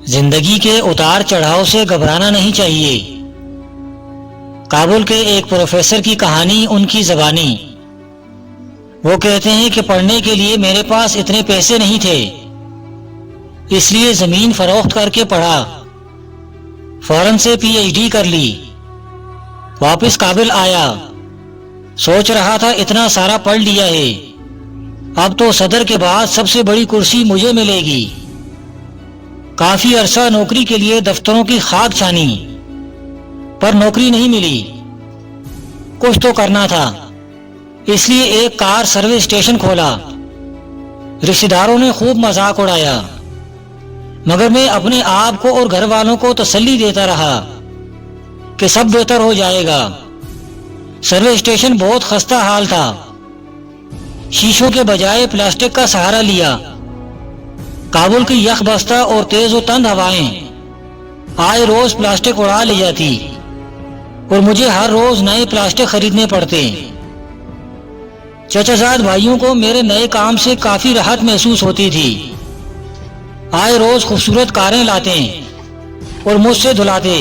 زندگی کے اتار چڑھاؤ سے گھبرانا نہیں چاہیے۔ کابل کے ایک پروفیسر کی کہانی ان کی زبانی۔ وہ کہتے ہیں کہ پڑھنے کے لیے میرے پاس اتنے پیسے نہیں تھے، اس لیے زمین فروخت کر کے پڑھا، فوراً سے پی ایچ ڈی کر لی، واپس کابل آیا، سوچ رہا تھا اتنا سارا پڑھ لیا ہے، اب تو صدر کے بعد سب سے بڑی کرسی مجھے ملے گی۔ کافی عرصہ نوکری کے لیے دفتروں کی خاک چھانی، پر نوکری نہیں ملی۔ کچھ تو کرنا تھا، اس لیے ایک کار سروس اسٹیشن کھولا۔ رشتہ داروں نے خوب مذاق اڑایا، مگر میں اپنے آپ کو اور گھر والوں کو تسلی دیتا رہا کہ سب بہتر ہو جائے گا۔ سروس اسٹیشن بہت خستہ حال تھا، شیشوں کے بجائے پلاسٹک کا سہارا لیا۔ کابل کی یخ بستہ اور تیز و تند ہوائیں آئے روز پلاسٹک اڑا لے جاتی، اور مجھے ہر روز نئے پلاسٹک خریدنے پڑتے۔ چچا زاد بھائیوں کو میرے نئے کام سے کافی راحت محسوس ہوتی تھی۔ آئے روز خوبصورت کاریں لاتے اور مجھ سے دھلاتے،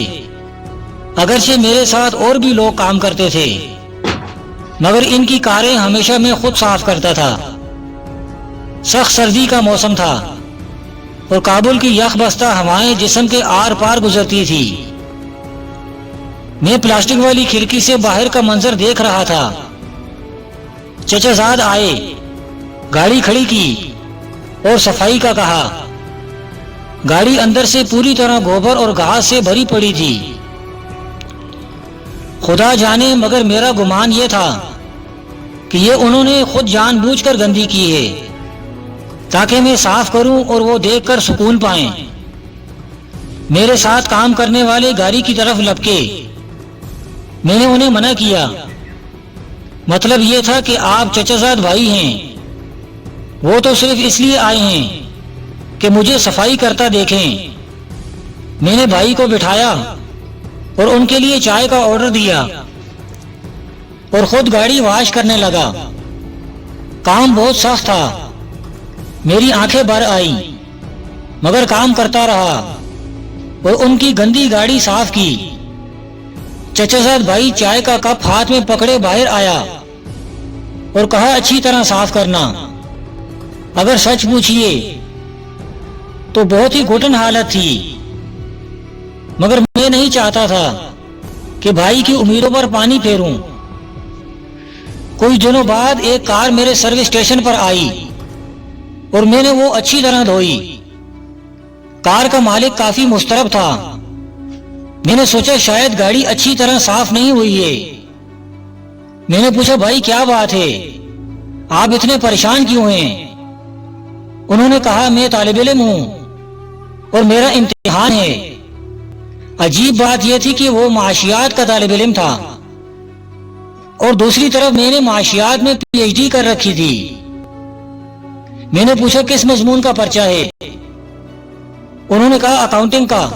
اگرچہ میرے ساتھ اور بھی لوگ کام کرتے تھے، مگر ان کی کاریں ہمیشہ میں خود صاف کرتا تھا۔ سخت سردی کا موسم تھا اور کابل کی یخ بستہ ہوائیں جسم کے آر پار گزرتی تھی۔ میں پلاسٹک والی کھڑکی سے باہر کا منظر دیکھ رہا تھا۔ چچا زاد آئے، گاڑی کھڑی کی اور صفائی کا کہا۔ گاڑی اندر سے پوری طرح گوبر اور گھاس سے بھری پڑی تھی۔ خدا جانے، مگر میرا گمان یہ تھا کہ یہ انہوں نے خود جان بوجھ کر گندی کی ہے تاکہ میں صاف کروں اور وہ دیکھ کر سکون پائیں۔ میرے ساتھ کام کرنے والے گاڑی کی طرف لپکے۔ میں نے انہیں منع کیا، مطلب یہ تھا کہ آپ چچا زاد بھائی ہیں، وہ تو صرف اس لیے آئے ہیں کہ مجھے صفائی کرتا دیکھیں۔ میں نے بھائی کو بٹھایا اور ان کے لیے چائے کا آرڈر دیا اور خود گاڑی واش کرنے لگا۔ کام بہت سخت تھا، میری آنکھیں بھر آئیں، مگر کام کرتا رہا اور ان کی گندی گاڑی صاف کی۔ چچا زاد بھائی چائے کا کپ ہاتھ میں پکڑے باہر آیا اور کہا اچھی طرح صاف کرنا۔ اگر سچ پوچھئے تو بہت ہی گھٹن حالت تھی، مگر میں نہیں چاہتا تھا کہ بھائی کی امیدوں پر پانی پھیروں۔ کچھ دنوں بعد ایک کار میرے سروس اسٹیشن پر آئی اور میں نے وہ اچھی طرح دھوئی۔ کار کا مالک کافی مضطرب تھا۔ میں نے سوچا شاید گاڑی اچھی طرح صاف نہیں ہوئی ہے۔ میں نے پوچھا بھائی کیا بات ہے، آپ اتنے پریشان کیوں ہیں؟ انہوں نے کہا میں طالب علم ہوں اور میرا امتحان ہے۔ عجیب بات یہ تھی کہ وہ معاشیات کا طالب علم تھا اور دوسری طرف میں نے معاشیات میں پی ایچ ڈی کر رکھی تھی۔ میں نے پوچھا کس مضمون کا پرچہ ہے؟ انہوں نے کہا اکاؤنٹنگ کا۔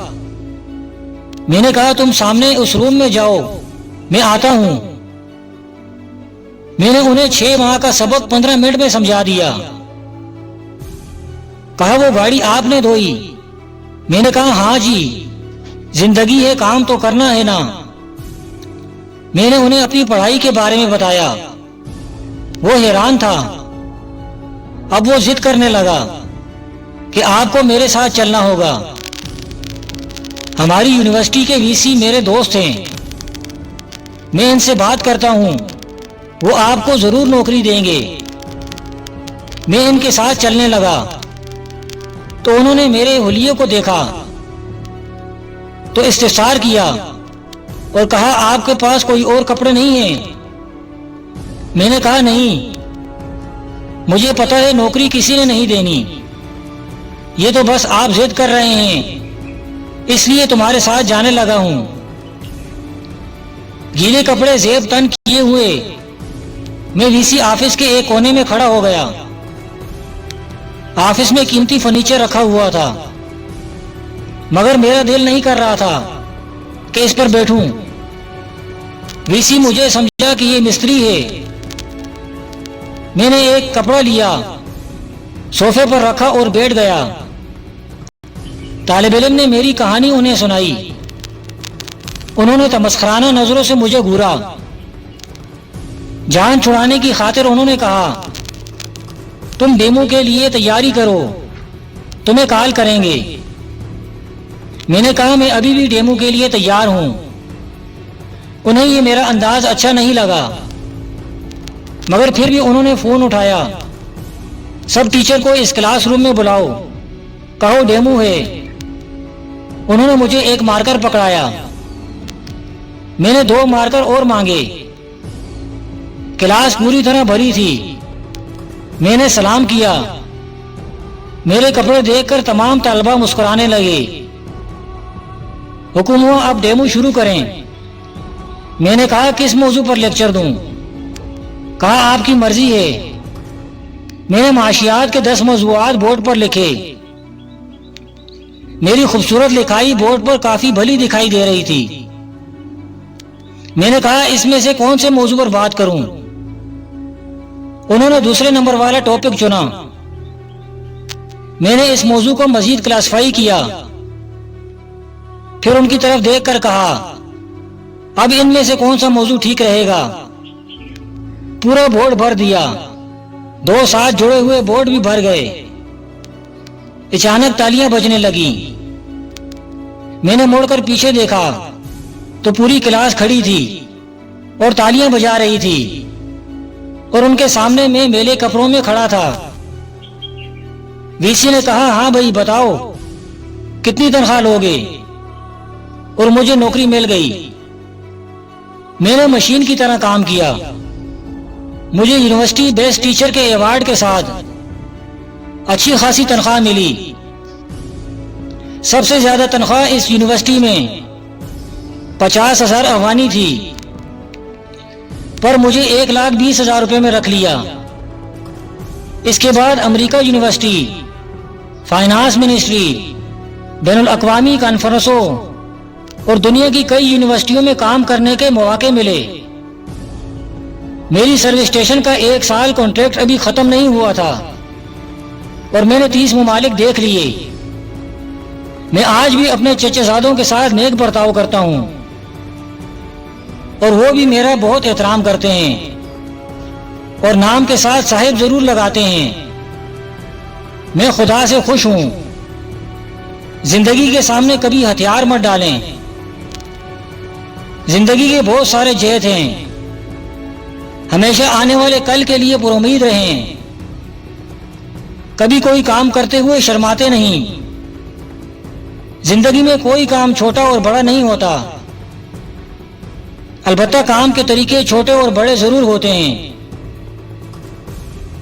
میں نے کہا تم سامنے اس روم میں جاؤ، میں آتا ہوں۔ میں نے انہیں 6 ماہ کا سبق 15 منٹ میں سمجھا دیا۔ کہا وہ گاڑی آپ نے دھوئی؟ میں نے کہا ہاں جی، زندگی ہے، کام تو کرنا ہے نا۔ میں نے انہیں اپنی پڑھائی کے بارے میں بتایا۔ وہ حیران تھا۔ اب وہ ضد کرنے لگا کہ آپ کو میرے ساتھ چلنا ہوگا۔ ہماری یونیورسٹی کے وی سی میرے دوست ہیں، میں ان سے بات کرتا ہوں، وہ آپ کو ضرور نوکری دیں گے۔ میں ان کے ساتھ چلنے لگا تو انہوں نے میرے حلیے کو دیکھا تو استفسار کیا اور کہا آپ کے پاس کوئی اور کپڑے نہیں ہیں؟ میں نے کہا نہیں، مجھے پتا ہے نوکری کسی نے نہیں دینی، یہ تو بس آپ ضد کر رہے ہیں، اس لیے تمہارے ساتھ جانے لگا ہوں۔ گیلے کپڑے زیب تن کیے ہوئے میں وی سی آفس کے ایک کونے میں کھڑا ہو گیا۔ آفس میں قیمتی فرنیچر رکھا ہوا تھا، مگر میرا دل نہیں کر رہا تھا کہ اس پر بیٹھوں۔ وی سی مجھے سمجھا کہ یہ مستری ہے۔ میں نے ایک کپڑا لیا، صوفے پر رکھا اور بیٹھ گیا۔ طالب علم نے میری کہانی انہیں سنائی۔ انہوں نے تمسخرانہ نظروں سے مجھے گھورا۔ جان چھڑانے کی خاطر انہوں نے کہا، تم ڈیمو کے لیے تیاری کرو، تمہیں کال کریں گے۔ میں نے کہا میں ابھی بھی ڈیمو کے لیے تیار ہوں۔ انہیں یہ میرا انداز اچھا نہیں لگا، مگر پھر بھی انہوں نے فون اٹھایا۔ سب ٹیچر کو اس کلاس روم میں بلاؤ، کہو ڈیمو ہے۔ انہوں نے مجھے ایک مارکر پکڑایا، میں نے 2 مارکر اور مانگے۔ کلاس پوری طرح بھری تھی۔ میں نے سلام کیا۔ میرے کپڑے دیکھ کر تمام طلبہ مسکرانے لگے۔ حکم ہوا اب ڈیمو شروع کریں۔ میں نے کہا کس موضوع پر لیکچر دوں؟ کہا آپ کی مرضی ہے۔ میں نے معاشیات کے 10 موضوعات بورڈ پر لکھے۔ میری خوبصورت لکھائی بورڈ پر کافی بھلی دکھائی دے رہی تھی۔ میں نے کہا اس میں سے کون سے موضوع پر بات کروں؟ انہوں نے دوسرے نمبر والا ٹاپک چنا۔ میں نے اس موضوع کو مزید کلاسیفائی کیا، پھر ان کی طرف دیکھ کر کہا اب ان میں سے کون سا موضوع ٹھیک رہے گا؟ پورا بورڈ بھر دیا۔ 2 ساتھ جڑے ہوئے بورڈ بھی بھر گئے۔ اچانک تالیاں بجنے لگیں۔ میں نے مڑ کر پیچھے دیکھا تو پوری کلاس کھڑی تھی اور تالیاں بجا رہی تھی، اور ان کے سامنے میں میلے کپڑوں میں کھڑا تھا۔ وی سی نے کہا ہاں بھائی بتاؤ کتنی تنخواہ لوگے؟ اور مجھے نوکری مل گئی۔ میں نے مشین کی طرح کام کیا۔ مجھے یونیورسٹی بیسٹ ٹیچر کے ایوارڈ کے ساتھ اچھی خاصی تنخواہ ملی۔ سب سے زیادہ تنخواہ اس یونیورسٹی میں 50,000 افغانی تھی، پر مجھے 1,20,000 روپے میں رکھ لیا۔ اس کے بعد امریکہ یونیورسٹی، فائنانس منسٹری، بین الاقوامی کانفرنسوں اور دنیا کی کئی یونیورسٹیوں میں کام کرنے کے مواقع ملے۔ میری سروس اسٹیشن کا 1 سال کانٹریکٹ ابھی ختم نہیں ہوا تھا، اور میں نے 30 ممالک دیکھ لیے۔ میں آج بھی اپنے چچے زادوں کے ساتھ نیک برتاؤ کرتا ہوں، اور وہ بھی میرا بہت احترام کرتے ہیں، اور نام کے ساتھ صاحب ضرور لگاتے ہیں۔ میں خدا سے خوش ہوں۔ زندگی کے سامنے کبھی ہتھیار مت ڈالیں۔ زندگی کے بہت سارے جہت ہیں۔ ہمیشہ آنے والے کل کے لیے پر امید رہیں۔ کبھی کوئی کام کرتے ہوئے شرماتے نہیں۔ زندگی میں کوئی کام چھوٹا اور بڑا نہیں ہوتا، البتہ کام کے طریقے چھوٹے اور بڑے ضرور ہوتے ہیں۔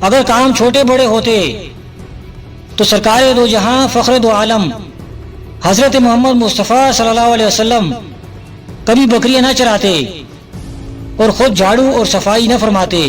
اگر کام چھوٹے بڑے ہوتے تو سرکار دو جہاں فخر دو عالم حضرت محمد مصطفیٰ صلی اللہ علیہ وسلم کبھی بکریاں نہ چراتے اور خود جھاڑو اور صفائی نہ فرماتے۔